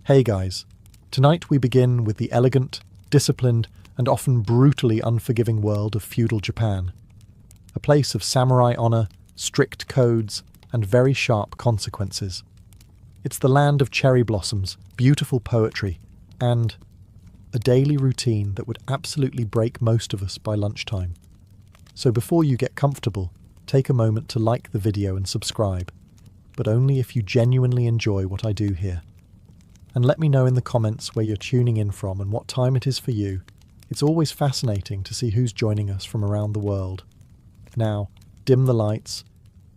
Hey guys, tonight we begin with the elegant, disciplined, and often brutally unforgiving world of feudal Japan. A place of samurai honor, strict codes, and very sharp consequences. It's the land of cherry blossoms, beautiful poetry, and a daily routine that would absolutely break most of us by lunchtime. So before you get comfortable, take a moment to like the video and subscribe, but only if you genuinely enjoy what I do here. And let me know in the comments where you're tuning in from and what time it is for you. It's always fascinating to see who's joining us from around the world. Now, dim the lights,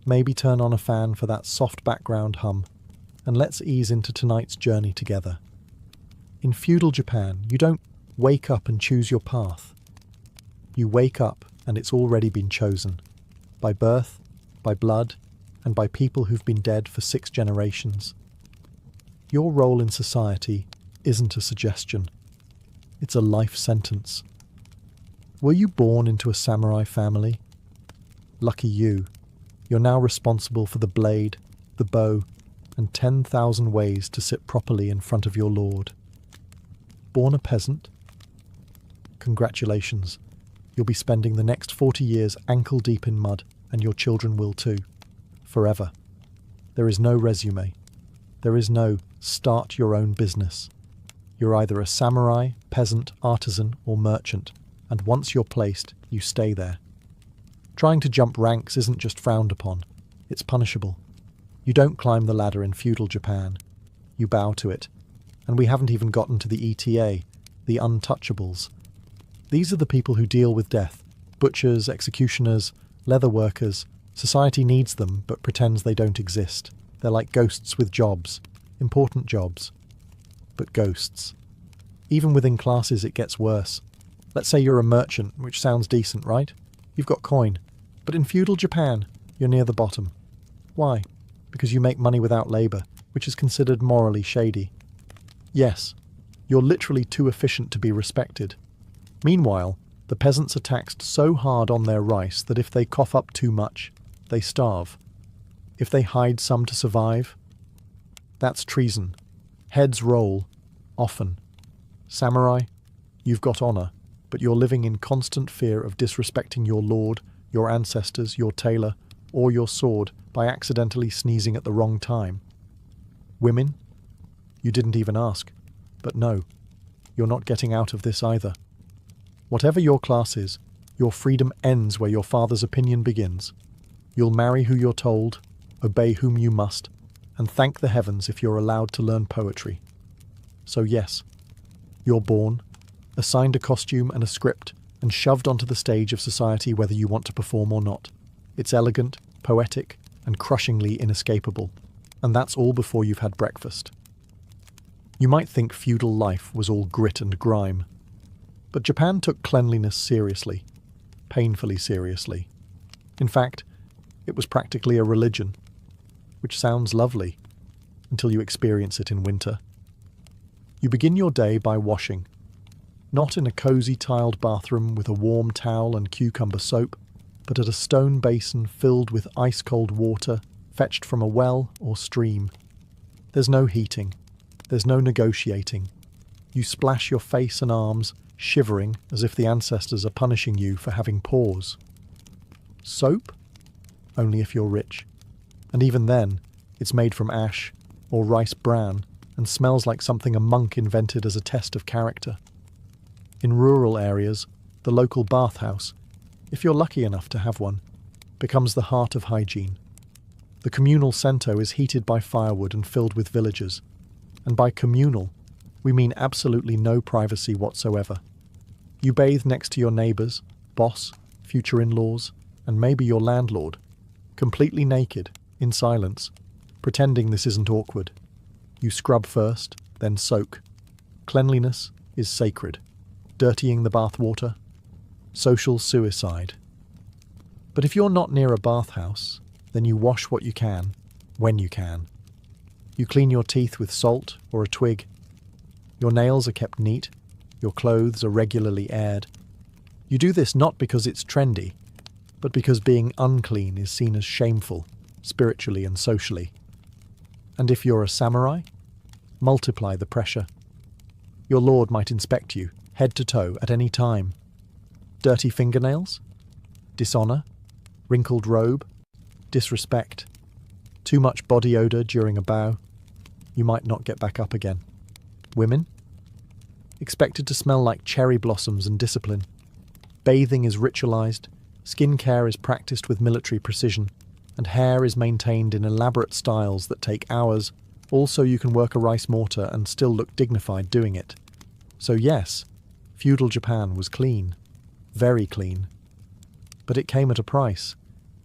maybe turn on a fan for that soft background hum, and let's ease into tonight's journey together. In feudal Japan, you don't wake up and choose your path. You wake up and it's already been chosen. By birth, by blood, and by people who've been dead for 6 generations. Your role in society isn't a suggestion. It's a life sentence. Were you born into a samurai family? Lucky you. You're now responsible for the blade, the bow, and 10,000 ways to sit properly in front of your lord. Born a peasant? Congratulations. You'll be spending the next 40 years ankle deep in mud, and your children will too. Forever. There is no resume. There is no start your own business. You're either a samurai, peasant, artisan, or merchant, and once you're placed, you stay there. Trying to jump ranks isn't just frowned upon, it's punishable. You don't climb the ladder in feudal Japan. You bow to it. And we haven't even gotten to the ETA, the untouchables. These are the people who deal with death. Butchers, executioners, leather workers. Society needs them, but pretends they don't exist. They're like ghosts with jobs. Important jobs. But ghosts. Even within classes it gets worse. Let's say you're a merchant, which sounds decent, right? You've got coin. But in feudal Japan, you're near the bottom. Why? Because you make money without labour, which is considered morally shady. Yes, you're literally too efficient to be respected. Meanwhile, the peasants are taxed so hard on their rice that if they cough up too much, they starve. If they hide some to survive, that's treason. Heads roll, often. Samurai, you've got honour, but you're living in constant fear of disrespecting your lord, your ancestors, your tailor, or your sword by accidentally sneezing at the wrong time. Women? You didn't even ask. But no, you're not getting out of this either. Whatever your class is, your freedom ends where your father's opinion begins. You'll marry who you're told, obey whom you must, and thank the heavens if you're allowed to learn poetry. So yes, you're born, assigned a costume and a script, and shoved onto the stage of society whether you want to perform or not. It's elegant, poetic, and crushingly inescapable. And that's all before you've had breakfast. You might think feudal life was all grit and grime. But Japan took cleanliness seriously, painfully seriously. In fact, it was practically a religion, which sounds lovely until you experience it in winter. You begin your day by washing, not in a cozy tiled bathroom with a warm towel and cucumber soap, but at a stone basin filled with ice-cold water fetched from a well or stream. There's no heating, there's no negotiating. You splash your face and arms, shivering as if the ancestors are punishing you for having pores. Soap? Only if you're rich. And even then, it's made from ash or rice bran and smells like something a monk invented as a test of character. In rural areas, the local bathhouse, if you're lucky enough to have one, becomes the heart of hygiene. The communal cento is heated by firewood and filled with villagers. And by communal, we mean absolutely no privacy whatsoever. You bathe next to your neighbours, boss, future in-laws, and maybe your landlord, completely naked, in silence, pretending this isn't awkward. You scrub first, then soak. Cleanliness is sacred. Dirtying the bathwater, social suicide. But if you're not near a bathhouse, then you wash what you can, when you can. You clean your teeth with salt or a twig. Your nails are kept neat. Your clothes are regularly aired. You do this not because it's trendy, but because being unclean is seen as shameful, spiritually and socially. And if you're a samurai, multiply the pressure. Your lord might inspect you, head to toe, at any time. Dirty fingernails? Dishonor? Wrinkled robe? Disrespect? Too much body odor during a bow? You might not get back up again. Women? Expected to smell like cherry blossoms and discipline. Bathing is ritualized, skin care is practiced with military precision, and hair is maintained in elaborate styles that take hours. Also, you can work a rice mortar and still look dignified doing it. So yes, feudal Japan was clean. Very clean. But it came at a price.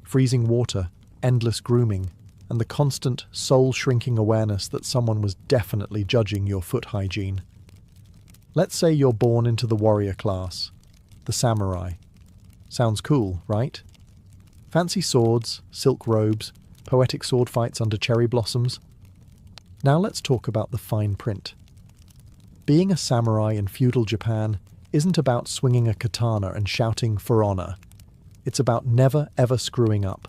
Freezing water, endless grooming, and the constant, soul-shrinking awareness that someone was definitely judging your foot hygiene. Let's say you're born into the warrior class, the samurai. Sounds cool, right? Fancy swords, silk robes, poetic sword fights under cherry blossoms. Now let's talk about the fine print. Being a samurai in feudal Japan isn't about swinging a katana and shouting for honor. It's about never ever screwing up.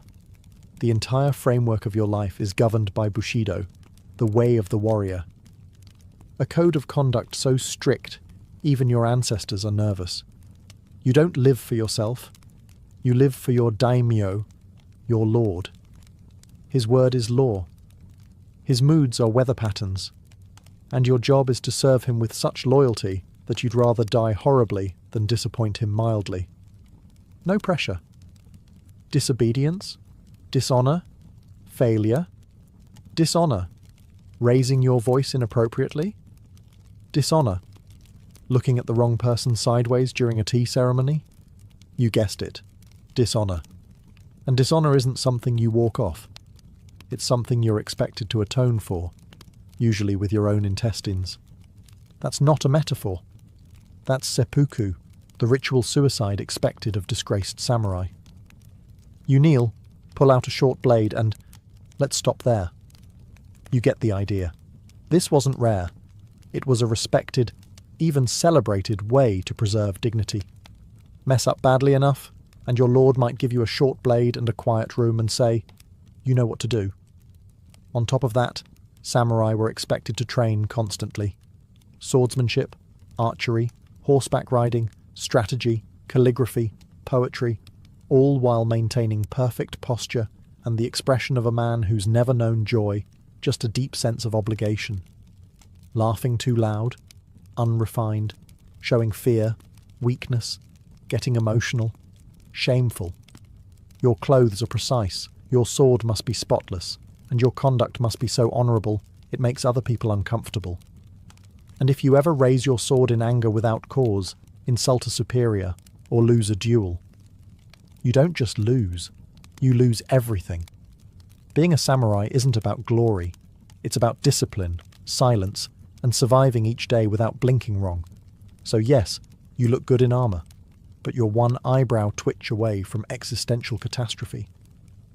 The entire framework of your life is governed by Bushido, the way of the warrior. A code of conduct so strict, even your ancestors are nervous. You don't live for yourself. You live for your daimyo, your lord. His word is law. His moods are weather patterns. And your job is to serve him with such loyalty that you'd rather die horribly than disappoint him mildly. No pressure. Disobedience? Dishonor? Failure? Dishonor? Raising your voice inappropriately? Dishonor? Looking at the wrong person sideways during a tea ceremony? You guessed it. Dishonor. And dishonor isn't something you walk off. It's something you're expected to atone for, usually with your own intestines. That's not a metaphor. That's seppuku, the ritual suicide expected of disgraced samurai. You kneel, pull out a short blade, and let's stop there. You get the idea. This wasn't rare. It was a respected, even celebrated way to preserve dignity. Mess up badly enough, and your lord might give you a short blade and a quiet room and say, you know what to do. On top of that, samurai were expected to train constantly. Swordsmanship, archery, horseback riding, strategy, calligraphy, poetry, all while maintaining perfect posture and the expression of a man who's never known joy, just a deep sense of obligation. Laughing too loud, unrefined, showing fear, weakness, getting emotional, shameful. Your clothes are precise, your sword must be spotless, and your conduct must be so honourable it makes other people uncomfortable. And if you ever raise your sword in anger without cause, insult a superior, or lose a duel, you don't just lose, you lose everything. Being a samurai isn't about glory, it's about discipline, silence, and surviving each day without blinking wrong. So yes, you look good in armour, but you're one eyebrow twitch away from existential catastrophe.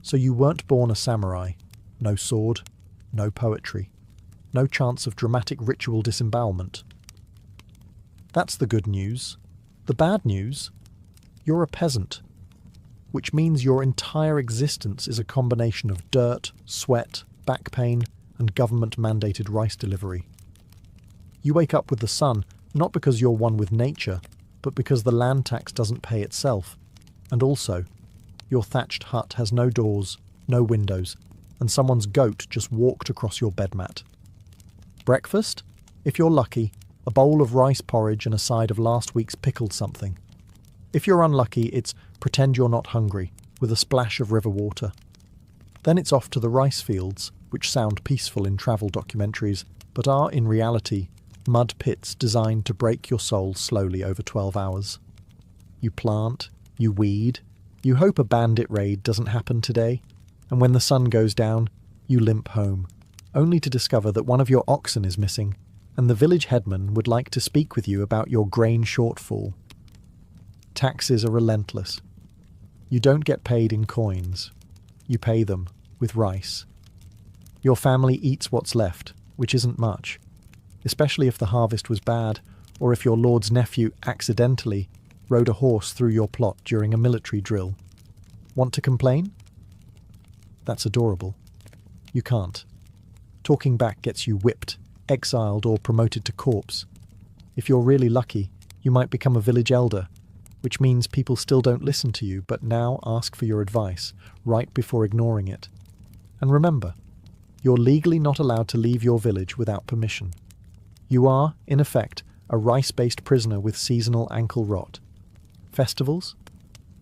So you weren't born a samurai. No sword, no poetry, no chance of dramatic ritual disembowelment. That's the good news. The bad news? You're a peasant, which means your entire existence is a combination of dirt, sweat, back pain, and government-mandated rice delivery. You wake up with the sun, not because you're one with nature, but because the land tax doesn't pay itself. And also, your thatched hut has no doors, no windows, and someone's goat just walked across your bed mat. Breakfast? If you're lucky, a bowl of rice porridge and a side of last week's pickled something. If you're unlucky, it's pretend you're not hungry, with a splash of river water. Then it's off to the rice fields, which sound peaceful in travel documentaries, but are, in reality, mud pits designed to break your soul slowly over 12 hours. You plant, you weed, you hope a bandit raid doesn't happen today, and when the sun goes down, you limp home, only to discover that one of your oxen is missing, and the village headman would like to speak with you about your grain shortfall. Taxes are relentless. You don't get paid in coins. You pay them with rice. Your family eats what's left, which isn't much, especially if the harvest was bad, or if your lord's nephew accidentally rode a horse through your plot during a military drill. Want to complain? That's adorable. You can't. Talking back gets you whipped, exiled or promoted to corpse. If you're really lucky, you might become a village elder, which means people still don't listen to you but now ask for your advice right before ignoring it. And remember, you're legally not allowed to leave your village without permission. You are, in effect, a rice-based prisoner with seasonal ankle rot. Festivals?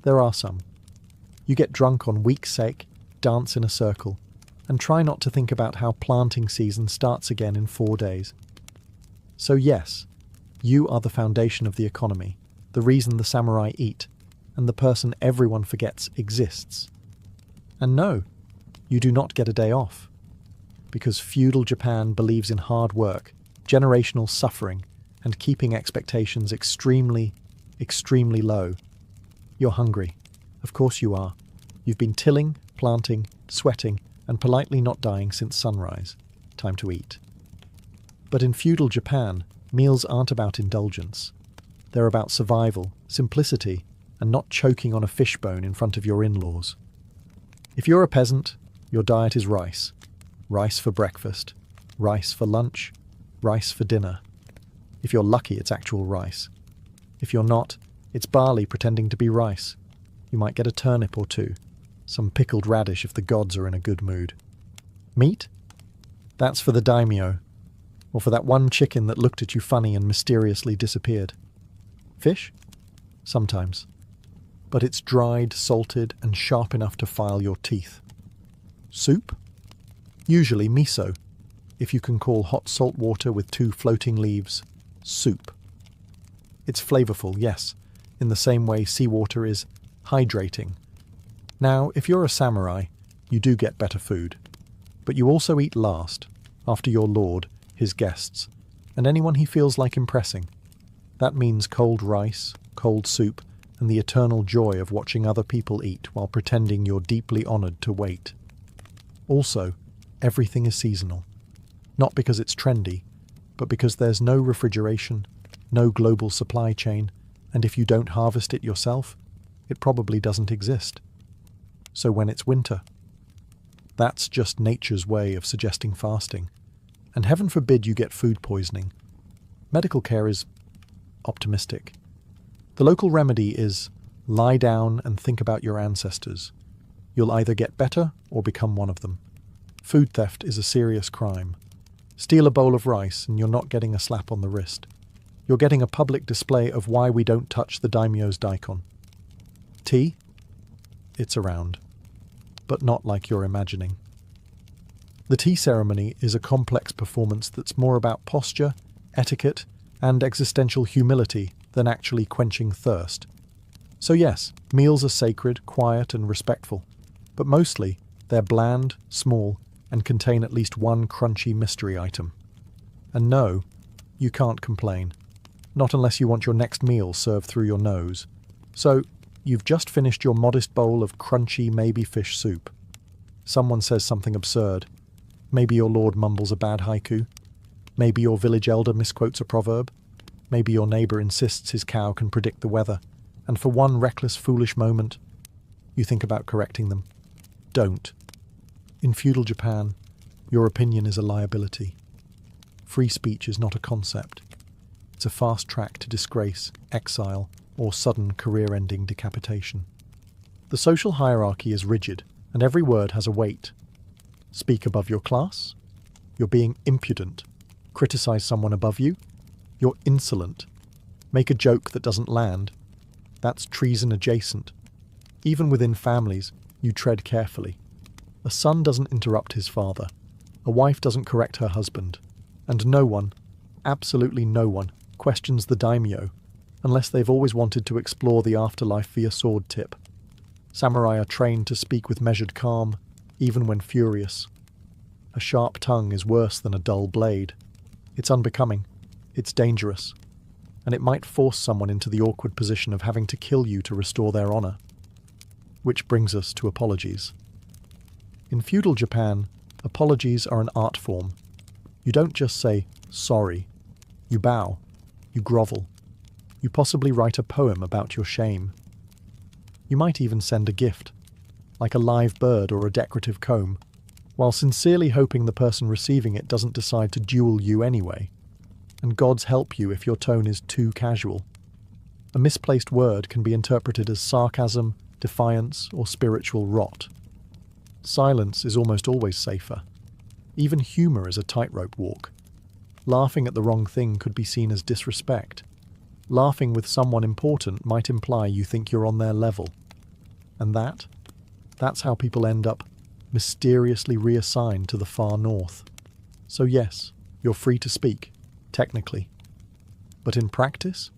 There are some. You get drunk on week's sake, dance in a circle, and try not to think about how planting season starts again in 4 days. So yes, you are the foundation of the economy, the reason the samurai eat, and the person everyone forgets exists. And no, you do not get a day off. Because feudal Japan believes in hard work, generational suffering, and keeping expectations extremely, extremely low. You're hungry. Of course you are. You've been tilling, planting, sweating, and politely not dying since sunrise. Time to eat. But in feudal Japan, meals aren't about indulgence. They're about survival, simplicity, and not choking on a fishbone in front of your in-laws. If you're a peasant, your diet is rice. Rice for breakfast, rice for lunch, rice for dinner. If you're lucky, it's actual rice. If you're not, it's barley pretending to be rice. You might get a turnip or two, some pickled radish if the gods are in a good mood. Meat? That's for the daimyo, or for that one chicken that looked at you funny and mysteriously disappeared. Fish? Sometimes. But it's dried, salted, and sharp enough to file your teeth. Soup? Usually miso, if you can call hot salt water with 2 floating leaves soup. It's flavorful, yes, in the same way seawater is hydrating. Now, if you're a samurai, you do get better food. But you also eat last, after your lord, his guests, and anyone he feels like impressing. That means cold rice, cold soup, and the eternal joy of watching other people eat while pretending you're deeply honored to wait. Also, everything is seasonal. Not because it's trendy, but because there's no refrigeration, no global supply chain, and if you don't harvest it yourself, it probably doesn't exist. So when it's winter, that's just nature's way of suggesting fasting. And heaven forbid you get food poisoning. Medical care is optimistic. The local remedy is lie down and think about your ancestors. You'll either get better or become one of them. Food theft is a serious crime. Steal a bowl of rice and you're not getting a slap on the wrist. You're getting a public display of why we don't touch the daimyo's daikon. Tea? It's around. But not like you're imagining. The tea ceremony is a complex performance that's more about posture, etiquette, and existential humility than actually quenching thirst. So yes, meals are sacred, quiet, and respectful, but mostly they're bland, small, and contain at least one crunchy mystery item. And no, you can't complain. Not unless you want your next meal served through your nose. So, you've just finished your modest bowl of crunchy maybe fish soup. Someone says something absurd. Maybe your lord mumbles a bad haiku. Maybe your village elder misquotes a proverb. Maybe your neighbour insists his cow can predict the weather. And for one reckless, foolish moment, you think about correcting them. Don't. In feudal Japan, your opinion is a liability. Free speech is not a concept. It's a fast track to disgrace, exile, or sudden career-ending decapitation. The social hierarchy is rigid, and every word has a weight. Speak above your class? You're being impudent. Criticize someone above you? You're insolent. Make a joke that doesn't land? That's treason adjacent. Even within families, you tread carefully. A son doesn't interrupt his father. A wife doesn't correct her husband. And no one, absolutely no one, questions the daimyo, unless they've always wanted to explore the afterlife via sword tip. Samurai are trained to speak with measured calm, even when furious. A sharp tongue is worse than a dull blade. It's unbecoming. It's dangerous. And it might force someone into the awkward position of having to kill you to restore their honor. Which brings us to apologies. In feudal Japan, apologies are an art form. You don't just say, sorry. You bow. You grovel. You possibly write a poem about your shame. You might even send a gift, like a live bird or a decorative comb, while sincerely hoping the person receiving it doesn't decide to duel you anyway. And God's help you if your tone is too casual. A misplaced word can be interpreted as sarcasm, defiance, or spiritual rot. Silence is almost always safer. Even humour is a tightrope walk. Laughing at the wrong thing could be seen as disrespect. Laughing with someone important might imply you think you're on their level. And that's how people end up mysteriously reassigned to the far north. So yes, you're free to speak, technically. But in practice,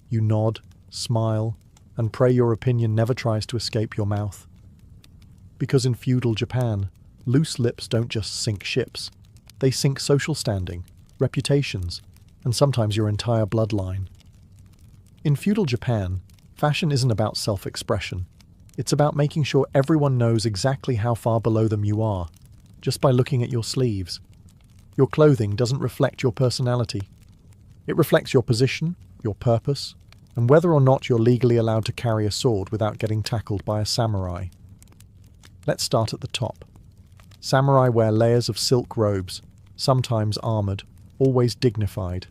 you nod, smile, and pray your opinion never tries to escape your mouth. Because in feudal Japan, loose lips don't just sink ships. They sink social standing, reputations, and sometimes your entire bloodline. In feudal Japan, fashion isn't about self-expression. It's about making sure everyone knows exactly how far below them you are, just by looking at your sleeves. Your clothing doesn't reflect your personality. It reflects your position, your purpose, and whether or not you're legally allowed to carry a sword without getting tackled by a samurai. Let's start at the top. Samurai wear layers of silk robes, sometimes armoured, always dignified.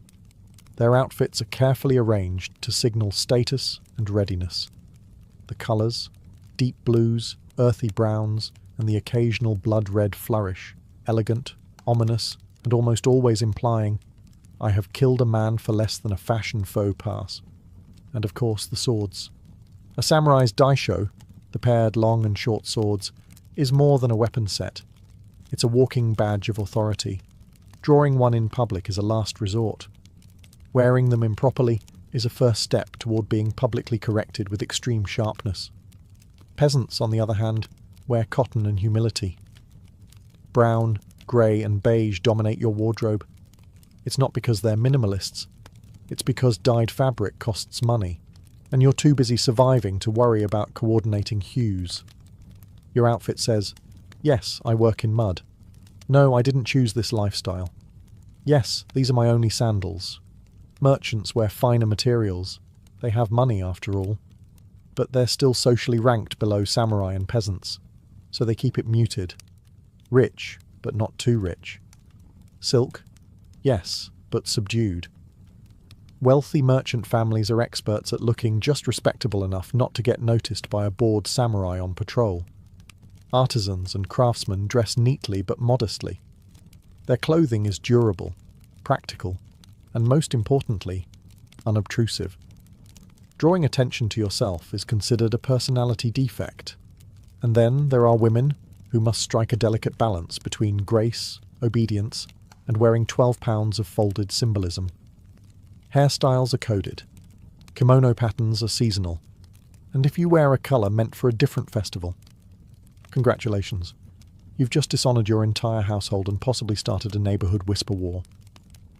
Their outfits are carefully arranged to signal status and readiness. The colours, deep blues, earthy browns, and the occasional blood-red flourish, elegant, ominous, and almost always implying, "I have killed a man for less than a fashion faux pas." And of course the swords. A samurai's daisho, the paired long and short swords, is more than a weapon set. It's a walking badge of authority. Drawing one in public is a last resort. Wearing them improperly is a first step toward being publicly corrected with extreme sharpness. Peasants, on the other hand, wear cotton and humility. Brown, grey and beige dominate your wardrobe. It's not because they're minimalists. It's because dyed fabric costs money, and you're too busy surviving to worry about coordinating hues. Your outfit says, "Yes, I work in mud. No, I didn't choose this lifestyle. Yes, these are my only sandals." Merchants wear finer materials. They have money, after all. But they're still socially ranked below samurai and peasants, so they keep it muted. Rich, but not too rich. Silk? Yes, but subdued. Wealthy merchant families are experts at looking just respectable enough not to get noticed by a bored samurai on patrol. Artisans and craftsmen dress neatly but modestly. Their clothing is durable, practical, and most importantly, unobtrusive. Drawing attention to yourself is considered a personality defect. And then there are women who must strike a delicate balance between grace, obedience, and wearing 12 pounds of folded symbolism. Hairstyles are coded. Kimono patterns are seasonal. And if you wear a colour meant for a different festival, congratulations. You've just dishonoured your entire household and possibly started a neighbourhood whisper war.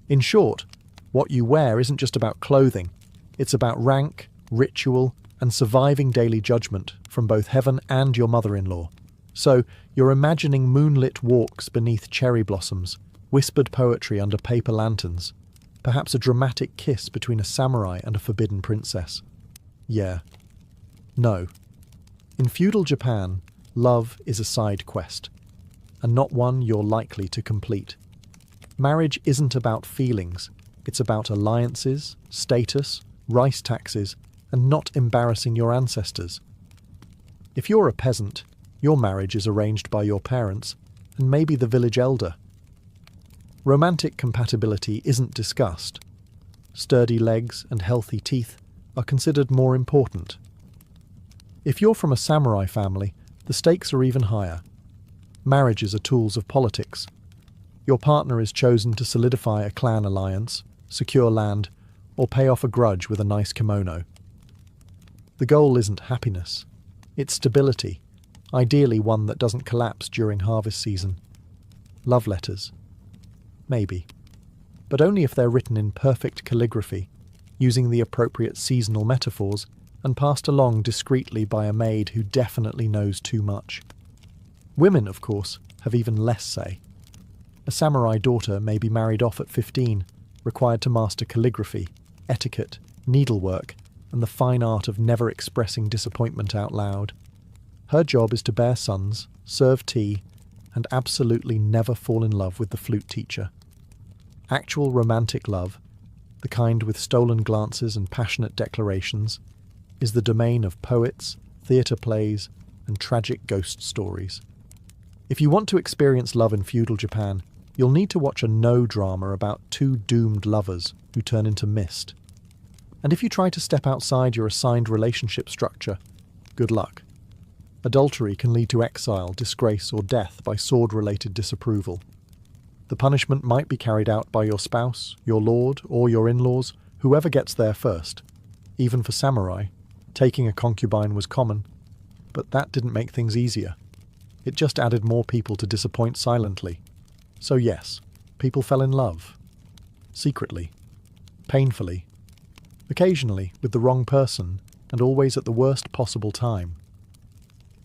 In short, what you wear isn't just about clothing. It's about rank, ritual, and surviving daily judgment from both heaven and your mother-in-law. So, you're imagining moonlit walks beneath cherry blossoms, whispered poetry under paper lanterns, perhaps a dramatic kiss between a samurai and a forbidden princess. Yeah. No. In feudal Japan, love is a side quest, and not one you're likely to complete. Marriage isn't about feelings, it's about alliances, status, rice taxes, and not embarrassing your ancestors. If you're a peasant, your marriage is arranged by your parents, and maybe the village elder. Romantic compatibility isn't discussed. Sturdy legs and healthy teeth are considered more important. If you're from a samurai family, the stakes are even higher. Marriages are tools of politics. Your partner is chosen to solidify a clan alliance, secure land, or pay off a grudge with a nice kimono. The goal isn't happiness. It's stability, ideally one that doesn't collapse during harvest season. Love letters. Maybe. But only if they're written in perfect calligraphy, using the appropriate seasonal metaphors, and passed along discreetly by a maid who definitely knows too much. Women, of course, have even less say. A samurai daughter may be married off at 15, required to master calligraphy, etiquette, needlework, and the fine art of never expressing disappointment out loud. Her job is to bear sons, serve tea, and absolutely never fall in love with the flute teacher. Actual romantic love, the kind with stolen glances and passionate declarations, is the domain of poets, theatre plays, and tragic ghost stories. If you want to experience love in feudal Japan, you'll need to watch a no-drama about two doomed lovers who turn into mist. And if you try to step outside your assigned relationship structure, good luck. Adultery can lead to exile, disgrace, or death by sword-related disapproval. The punishment might be carried out by your spouse, your lord, or your in-laws, whoever gets there first. Even for samurai, taking a concubine was common, but that didn't make things easier. It just added more people to disappoint silently. So yes, people fell in love. Secretly. Painfully. Occasionally with the wrong person, and always at the worst possible time.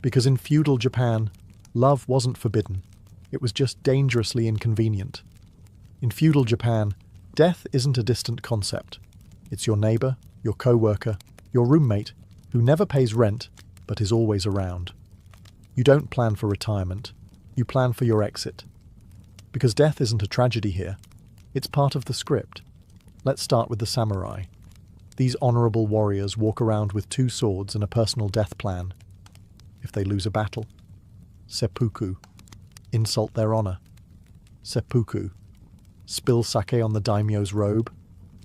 Because in feudal Japan, love wasn't forbidden. It was just dangerously inconvenient. In feudal Japan, death isn't a distant concept. It's your neighbour, your co-worker, your roommate, who never pays rent, but is always around. You don't plan for retirement. You plan for your exit. Because death isn't a tragedy here. It's part of the script. Let's start with the samurai. These honourable warriors walk around with 2 swords and a personal death plan. If they lose a battle, seppuku, insult their honour. Seppuku, spill sake on the daimyo's robe.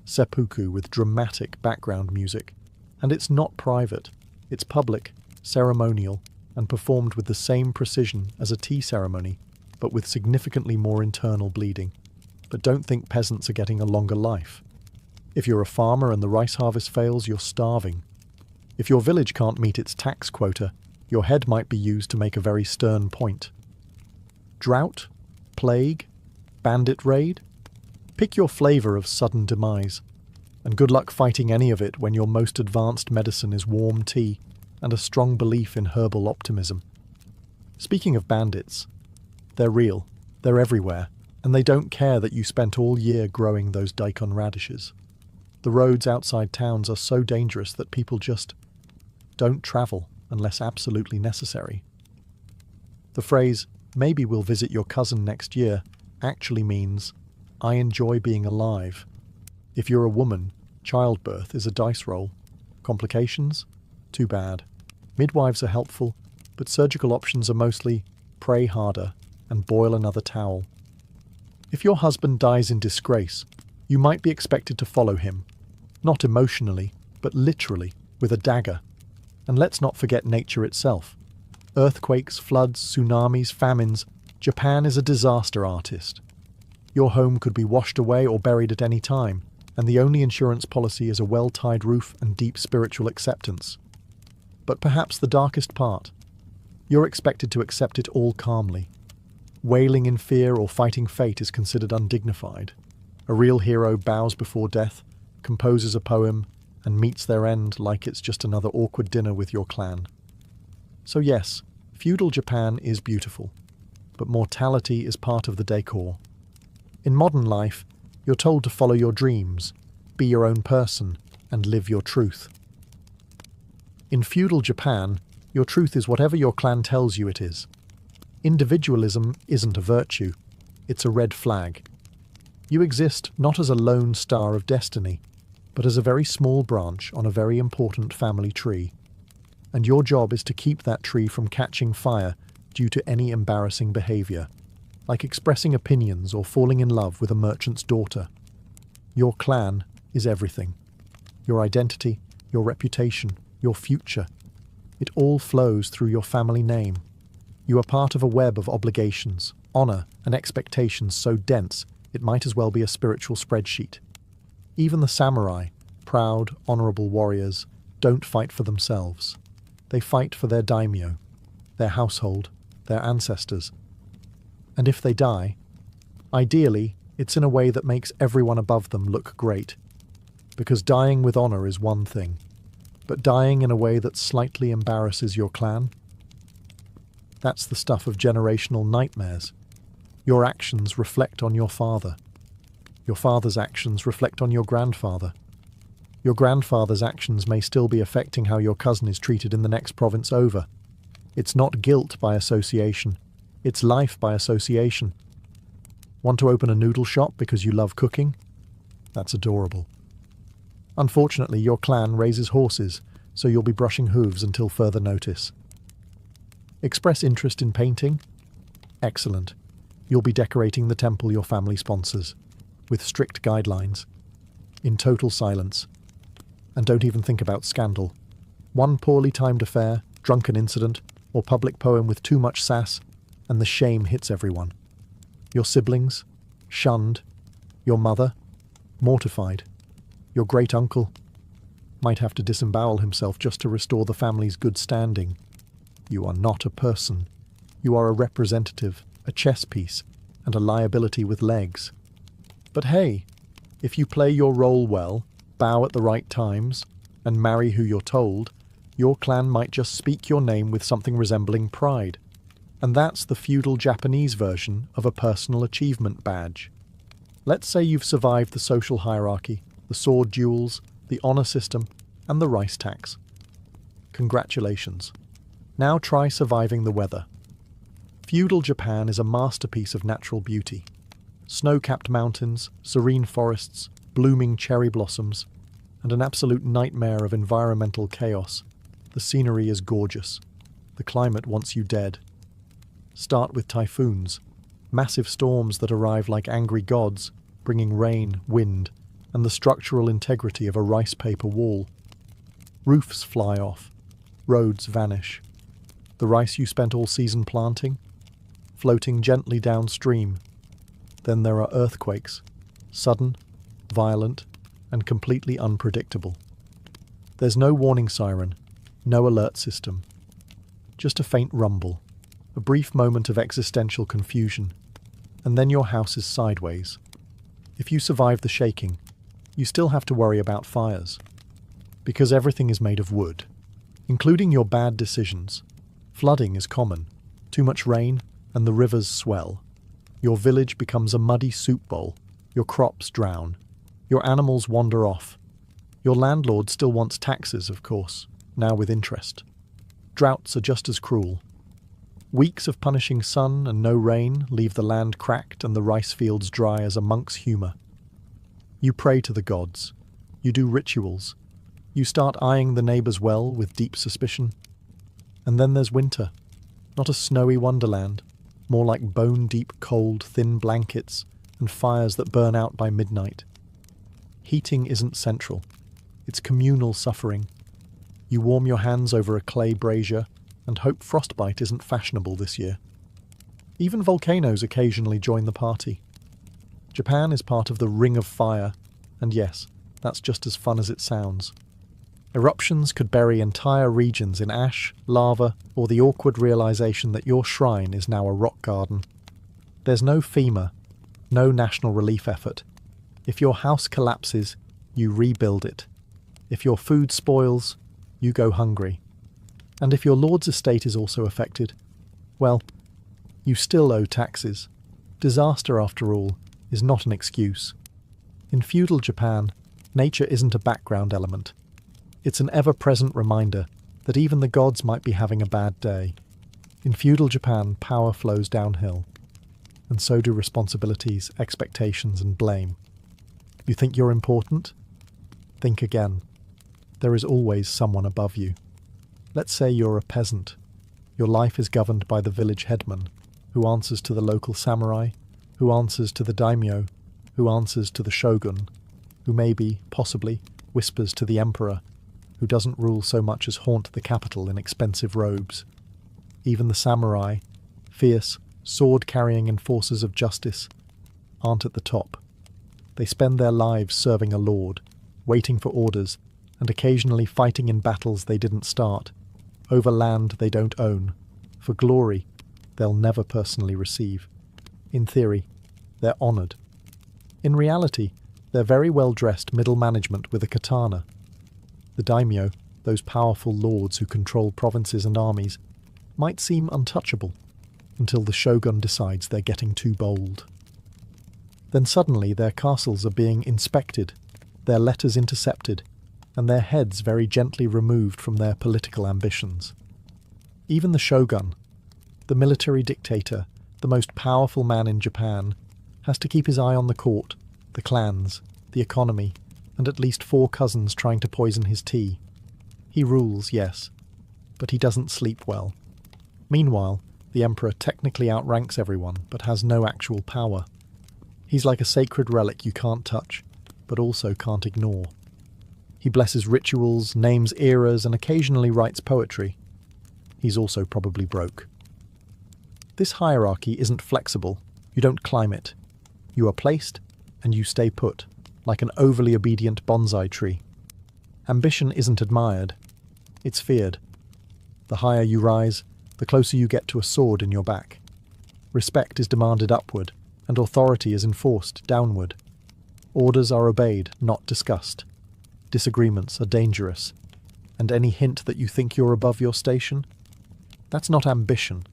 Seppuku with dramatic background music. And it's not private, it's public, ceremonial, and performed with the same precision as a tea ceremony, but with significantly more internal bleeding. But don't think peasants are getting a longer life. If you're a farmer and the rice harvest fails, you're starving. If your village can't meet its tax quota, your head might be used to make a very stern point. Drought? Plague? Bandit raid? Pick your flavour of sudden demise. And good luck fighting any of it when your most advanced medicine is warm tea and a strong belief in herbal optimism. Speaking of bandits, they're real, they're everywhere, and they don't care that you spent all year growing those daikon radishes. The roads outside towns are so dangerous that people just don't travel unless absolutely necessary. The phrase, "maybe we'll visit your cousin next year," actually means, "I enjoy being alive." If you're a woman, childbirth is a dice roll. Complications? Too bad. Midwives are helpful, but surgical options are mostly pray harder and boil another towel. If your husband dies in disgrace, you might be expected to follow him, not emotionally, but literally, with a dagger. And let's not forget nature itself. Earthquakes, floods, tsunamis, famines, Japan is a disaster artist. Your home could be washed away or buried at any time, and the only insurance policy is a well-tied roof and deep spiritual acceptance. But perhaps the darkest part, you're expected to accept it all calmly. Wailing in fear or fighting fate is considered undignified. A real hero bows before death, composes a poem, and meets their end like it's just another awkward dinner with your clan. So yes, feudal Japan is beautiful, but mortality is part of the decor. In modern life, you're told to follow your dreams, be your own person, and live your truth. In feudal Japan, your truth is whatever your clan tells you it is. Individualism isn't a virtue, it's a red flag. You exist not as a lone star of destiny, but as a very small branch on a very important family tree. And your job is to keep that tree from catching fire due to any embarrassing behaviour, like expressing opinions or falling in love with a merchant's daughter. Your clan is everything. Your identity, your reputation, your future. It all flows through your family name. You are part of a web of obligations, honour, and expectations so dense it might as well be a spiritual spreadsheet. Even the samurai, proud, honourable warriors, don't fight for themselves. They fight for their daimyo, their household, their ancestors. And if they die, ideally, it's in a way that makes everyone above them look great. Because dying with honour is one thing, but dying in a way that slightly embarrasses your clan? That's the stuff of generational nightmares. Your actions reflect on your father. Your father's actions reflect on your grandfather. Your grandfather's actions may still be affecting how your cousin is treated in the next province over. It's not guilt by association. It's life by association. Want to open a noodle shop because you love cooking? That's adorable. Unfortunately, your clan raises horses, so you'll be brushing hooves until further notice. Express interest in painting? Excellent. You'll be decorating the temple your family sponsors, with strict guidelines, in total silence. And don't even think about scandal. One poorly timed affair, drunken incident, or public poem with too much sass, and the shame hits everyone. Your siblings, shunned. Your mother, mortified. Your great-uncle might have to disembowel himself just to restore the family's good standing. You are not a person. You are a representative, a chess piece, and a liability with legs. But hey, if you play your role well, bow at the right times, and marry who you're told, your clan might just speak your name with something resembling pride. And that's the feudal Japanese version of a personal achievement badge. Let's say you've survived the social hierarchy, the sword duels, the honor system, and the rice tax. Congratulations. Now try surviving the weather. Feudal Japan is a masterpiece of natural beauty. Snow-capped mountains, serene forests, blooming cherry blossoms, and an absolute nightmare of environmental chaos. The scenery is gorgeous. The climate wants you dead. Start with typhoons, massive storms that arrive like angry gods, bringing rain, wind, and the structural integrity of a rice paper wall. Roofs fly off, roads vanish. The rice you spent all season planting, floating gently downstream. Then there are earthquakes, sudden, violent, and completely unpredictable. There's no warning siren, no alert system. Just a faint rumble, a brief moment of existential confusion, and then your house is sideways. If you survive the shaking, you still have to worry about fires. Because everything is made of wood, including your bad decisions. Flooding is common. Too much rain, and the rivers swell. Your village becomes a muddy soup bowl. Your crops drown. Your animals wander off. Your landlord still wants taxes, of course, now with interest. Droughts are just as cruel. Weeks of punishing sun and no rain leave the land cracked and the rice fields dry as a monk's humour. You pray to the gods. You do rituals. You start eyeing the neighbour's well with deep suspicion. And then there's winter. Not a snowy wonderland, more like bone-deep cold, thin blankets and fires that burn out by midnight. Heating isn't central. It's communal suffering. You warm your hands over a clay brazier and hope frostbite isn't fashionable this year. Even volcanoes occasionally join the party. Japan is part of the Ring of Fire, and yes, that's just as fun as it sounds. Eruptions could bury entire regions in ash, lava, or the awkward realization that your shrine is now a rock garden. There's no FEMA, no national relief effort. If your house collapses, you rebuild it. If your food spoils, you go hungry. And if your lord's estate is also affected, well, you still owe taxes. Disaster, after all, is not an excuse. In feudal Japan, nature isn't a background element. It's an ever-present reminder that even the gods might be having a bad day. In feudal Japan, power flows downhill, and so do responsibilities, expectations, and blame. You think you're important? Think again. There is always someone above you. Let's say you're a peasant. Your life is governed by the village headman, who answers to the local samurai, who answers to the daimyo, who answers to the shogun, who maybe, possibly, whispers to the emperor, who doesn't rule so much as haunt the capital in expensive robes. Even the samurai, fierce, sword-carrying enforcers of justice, aren't at the top. They spend their lives serving a lord, waiting for orders, and occasionally fighting in battles they didn't start, over land they don't own, for glory they'll never personally receive. In theory, they're honoured. In reality, they're very well-dressed middle management with a katana. The daimyo, those powerful lords who control provinces and armies, might seem untouchable, until the shogun decides they're getting too bold. Then suddenly their castles are being inspected, their letters intercepted, and their heads very gently removed from their political ambitions. Even the shogun, the military dictator, the most powerful man in Japan, has to keep his eye on the court, the clans, the economy, and at least 4 cousins trying to poison his tea. He rules, yes, but he doesn't sleep well. Meanwhile, the emperor technically outranks everyone, but has no actual power. He's like a sacred relic you can't touch, but also can't ignore. He blesses rituals, names eras, and occasionally writes poetry. He's also probably broke. This hierarchy isn't flexible. You don't climb it. You are placed, and you stay put, like an overly obedient bonsai tree. Ambition isn't admired. It's feared. The higher you rise, the closer you get to a sword in your back. Respect is demanded upward, and authority is enforced downward. Orders are obeyed, not discussed. Disagreements are dangerous. And any hint that you think you're above your station? That's not ambition.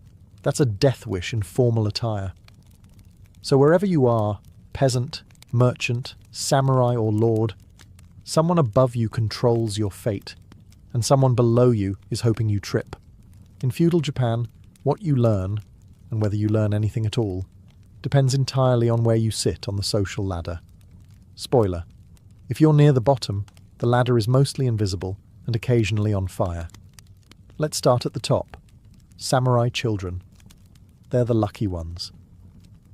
That's a death wish in formal attire. So wherever you are, peasant, merchant, samurai or lord, someone above you controls your fate, and someone below you is hoping you trip. In feudal Japan, what you learn, and whether you learn anything at all, depends entirely on where you sit on the social ladder. Spoiler: if you're near the bottom, the ladder is mostly invisible and occasionally on fire. Let's start at the top. Samurai children. They're the lucky ones.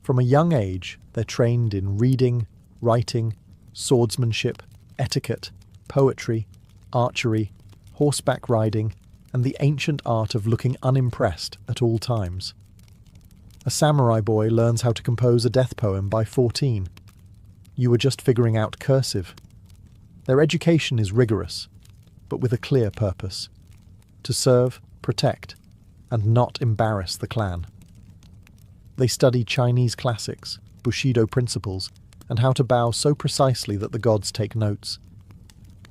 From a young age, they're trained in reading, writing, swordsmanship, etiquette, poetry, archery, horseback riding, and the ancient art of looking unimpressed at all times. A samurai boy learns how to compose a death poem by 14. You are just figuring out cursive. Their education is rigorous, but with a clear purpose: to serve, protect, and not embarrass the clan. They study Chinese classics, Bushido principles, and how to bow so precisely that the gods take notes.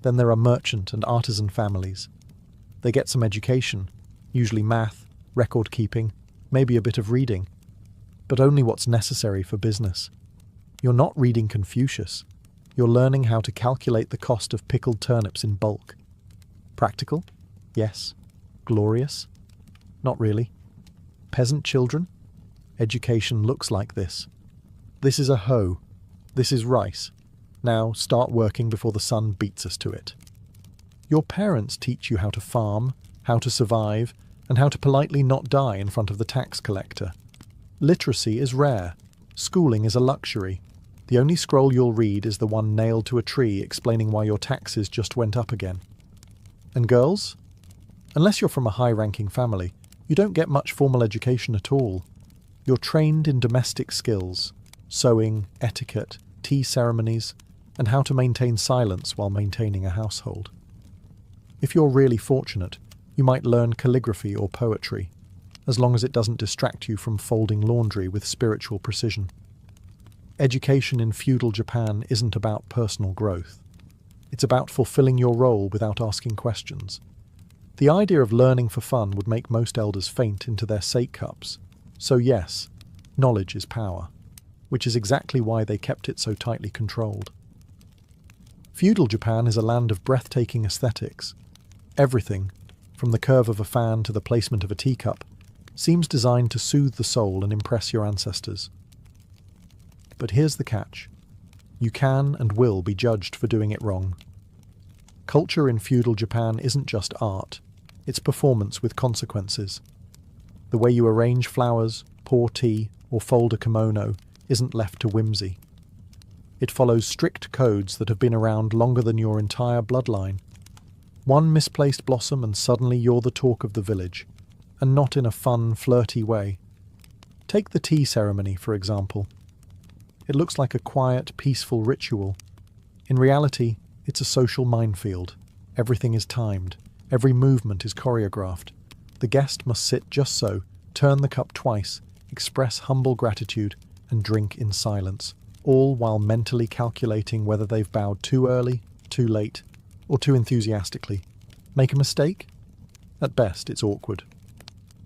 Then there are merchant and artisan families. They get some education, usually math, record keeping, maybe a bit of reading, but only what's necessary for business. You're not reading Confucius. You're learning how to calculate the cost of pickled turnips in bulk. Practical? Yes. Glorious? Not really. Peasant children? Education looks like this. This is a hoe. This is rice. Now start working before the sun beats us to it. Your parents teach you how to farm, how to survive, and how to politely not die in front of the tax collector. Literacy is rare. Schooling is a luxury. The only scroll you'll read is the one nailed to a tree explaining why your taxes just went up again. And girls? Unless you're from a high-ranking family, you don't get much formal education at all. You're trained in domestic skills, sewing, etiquette, tea ceremonies, and how to maintain silence while maintaining a household. If you're really fortunate, you might learn calligraphy or poetry, as long as it doesn't distract you from folding laundry with spiritual precision. Education in feudal Japan isn't about personal growth. It's about fulfilling your role without asking questions. The idea of learning for fun would make most elders faint into their sake cups. So yes, knowledge is power, which is exactly why they kept it so tightly controlled. Feudal Japan is a land of breathtaking aesthetics. Everything, from the curve of a fan to the placement of a teacup, seems designed to soothe the soul and impress your ancestors. But here's the catch. You can and will be judged for doing it wrong. Culture in feudal Japan isn't just art, it's performance with consequences. The way you arrange flowers, pour tea, or fold a kimono isn't left to whimsy. It follows strict codes that have been around longer than your entire bloodline. One misplaced blossom and suddenly you're the talk of the village, and not in a fun, flirty way. Take the tea ceremony, for example. It looks like a quiet, peaceful ritual. In reality, it's a social minefield. Everything is timed. Every movement is choreographed. The guest must sit just so, turn the cup twice, express humble gratitude, and drink in silence, all while mentally calculating whether they've bowed too early, too late, or too enthusiastically. Make a mistake? At best, it's awkward.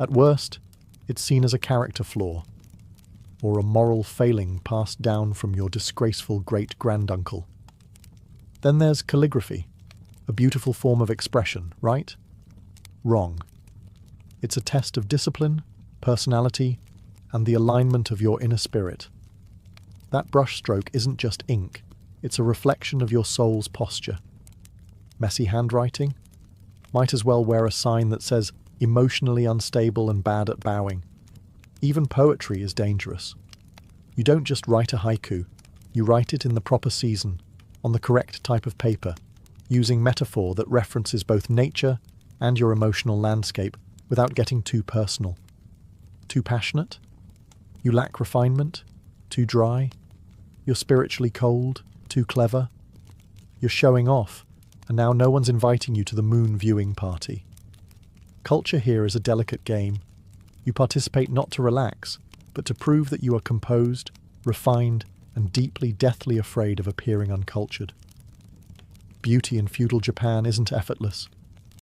At worst, it's seen as a character flaw, or a moral failing passed down from your disgraceful great-granduncle. Then there's calligraphy, a beautiful form of expression, right? Wrong. It's a test of discipline, personality, and the alignment of your inner spirit. That brushstroke isn't just ink, it's a reflection of your soul's posture. Messy handwriting? Might as well wear a sign that says emotionally unstable and bad at bowing. Even poetry is dangerous. You don't just write a haiku, you write it in the proper season, on the correct type of paper, using metaphor that references both nature and your emotional landscape without getting too personal. Too passionate? You lack refinement? Too dry? You're spiritually cold? Too clever? You're showing off, and now no one's inviting you to the moon viewing party. Culture here is a delicate game. You participate not to relax, but to prove that you are composed, refined, and deeply, deathly afraid of appearing uncultured. Beauty in feudal Japan isn't effortless.